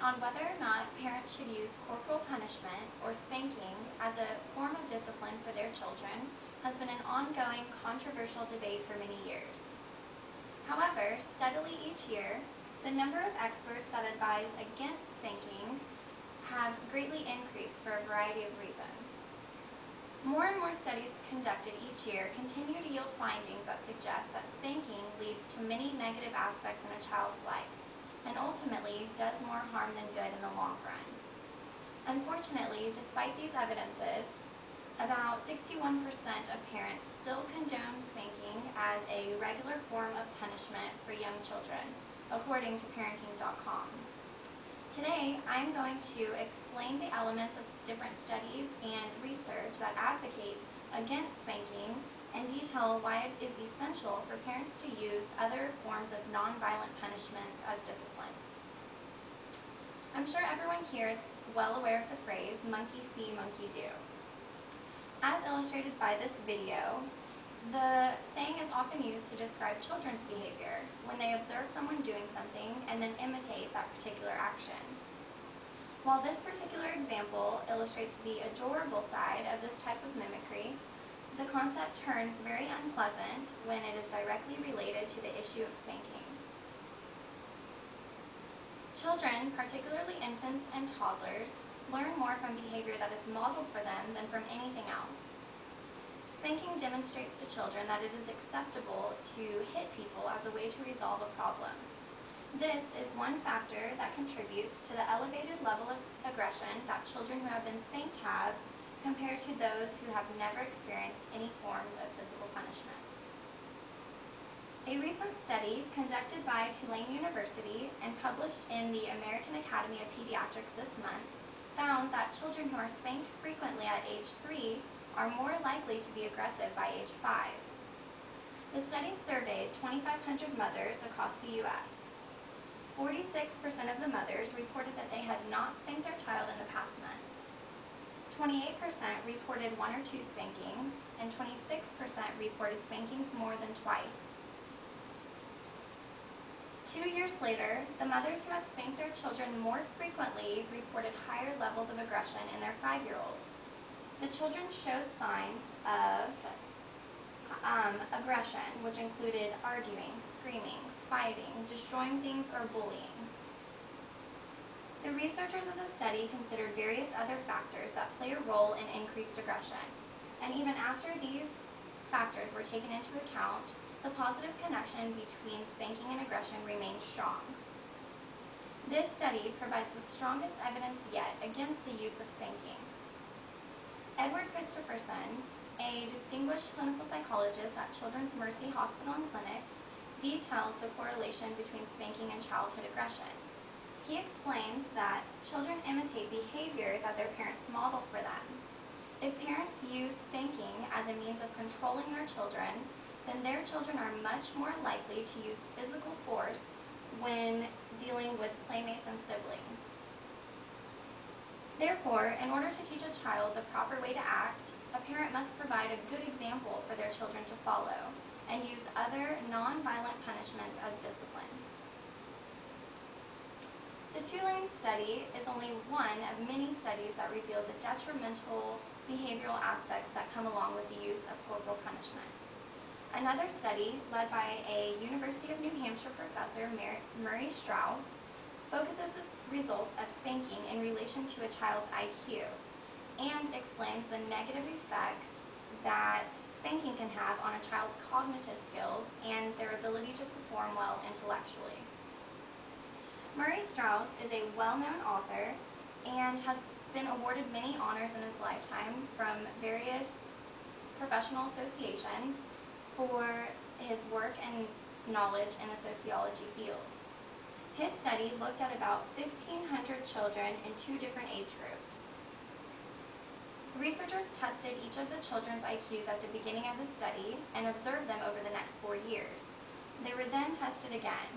on whether or not parents should use corporal punishment or spanking as a form of discipline for their children has been an ongoing controversial debate for many years. However, steadily each year, the number of experts that advise against spanking have greatly increased for a variety of reasons. More and more studies conducted each year continue to yield findings that suggest that spanking leads to many negative aspects in a child's life, and ultimately does more harm than good in the long run. Unfortunately, despite these evidences, about 61% of parents still condone spanking as a regular form of punishment for young children, according to parenting.com. Today, I'm going to explain the elements of different studies and research that advocate against spanking and detail why it is essential for parents to use other forms of nonviolent punishments as discipline. I'm sure everyone here is well aware of the phrase, monkey see, monkey do. As illustrated by this video, the saying is often used to describe children's behavior when they observe someone doing something and then imitate that particular action. While this particular example illustrates the adorable side of this type of mimicry, the concept turns very unpleasant when it is directly related to the issue of spanking. Children, particularly infants and toddlers, learn more from behavior that is modeled for them than from anything else. Spanking demonstrates to children that it is acceptable to hit people as a way to resolve a problem. This is one factor that contributes to the elevated level of aggression that children who have been spanked have compared to those who have never experienced any forms of physical punishment. A recent study conducted by Tulane University and published in the American Academy of Pediatrics this month found that children who are spanked frequently at age 3 are more likely to be aggressive by age 5. The study surveyed 2,500 mothers across the U.S. 46% of the mothers reported that they had not spanked their child in the past month. 28% reported 1 or 2 spankings, and 26% reported spankings more than twice. 2 years later, the mothers who had spanked their children more frequently reported higher levels of aggression in their 5-year-olds. The children showed signs of aggression, which included arguing, screaming, fighting, destroying things, or bullying. The researchers of the study considered various other factors that play a role in increased aggression, and even after these factors were taken into account, the positive connection between spanking and aggression remained strong. This study provides the strongest evidence yet against the use of spanking. Edward Christopherson, a distinguished clinical psychologist at Children's Mercy Hospital and Clinics, details the correlation between spanking and childhood aggression. He explains that children imitate behavior that their parents model for them. If parents use spanking as a means of controlling their children, then their children are much more likely to use physical force when dealing with playmates and siblings. Therefore, in order to teach a child the proper way to act, a parent must provide a good example for their children to follow and use other non-violent punishments as discipline. The Tulane study is only one of many studies that reveal the detrimental behavioral aspects that come along with the use of corporal punishment. Another study, led by a University of New Hampshire professor, Murray Strauss, focuses the results of spanking in relation to a child's IQ and explains the negative effects that spanking can have on a child's cognitive skills and their ability to perform well intellectually. Murray Strauss is a well-known author and has been awarded many honors in his lifetime from various professional associations for his work and knowledge in the sociology field. His study looked at about 1,500 children in 2 different age groups. Researchers tested each of the children's IQs at the beginning of the study and observed them over the next 4 years. They were then tested again.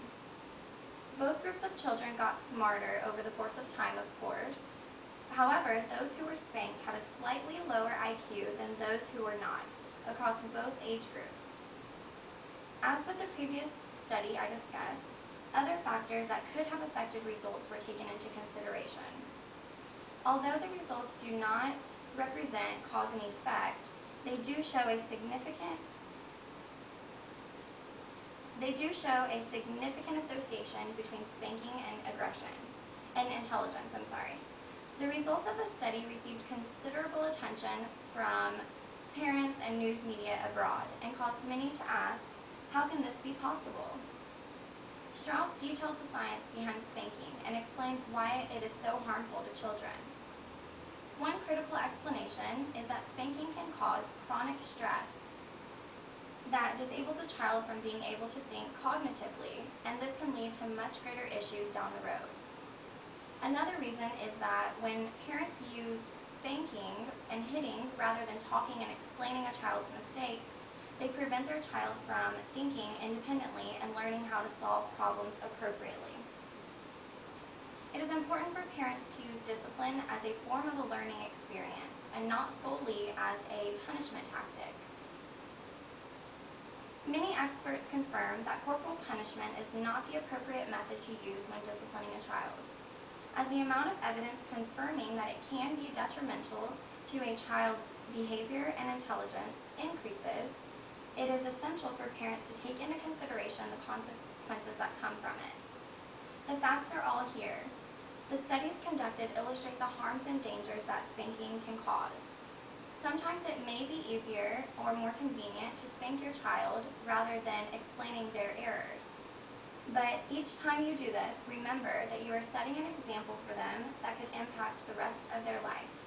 Both groups of children got smarter over the course of time, of course. However, those who were spanked had a slightly lower IQ than those who were not, across both age groups. As with the previous study I discussed, other factors that could have affected results were taken into consideration. Although the results do not represent cause and effect, they do show a significant association between spanking and intelligence. The results of the study received considerable attention from parents and news media abroad and caused many to ask, how can this be possible? Strauss details the science behind spanking and explains why it is so harmful to children. One critical explanation is that spanking can cause chronic stress that disables a child from being able to think cognitively, and this can lead to much greater issues down the road. Another reason is that when parents use spanking and hitting rather than talking and explaining a child's mistakes, they prevent their child from thinking independently and learning how to solve problems appropriately. It is important for parents to use discipline as a form of a learning experience and not solely as a punishment tactic. Many experts confirm that corporal punishment is not the appropriate method to use when disciplining a child, as the amount of evidence confirming that it can be detrimental to a child's behavior and intelligence increases. It is essential for parents to take into consideration the consequences that come from it. The facts are all here. The studies conducted illustrate the harms and dangers that spanking can cause. Sometimes it may be easier or more convenient to spank your child rather than explaining their errors. But each time you do this, remember that you are setting an example for them that could impact the rest of their life.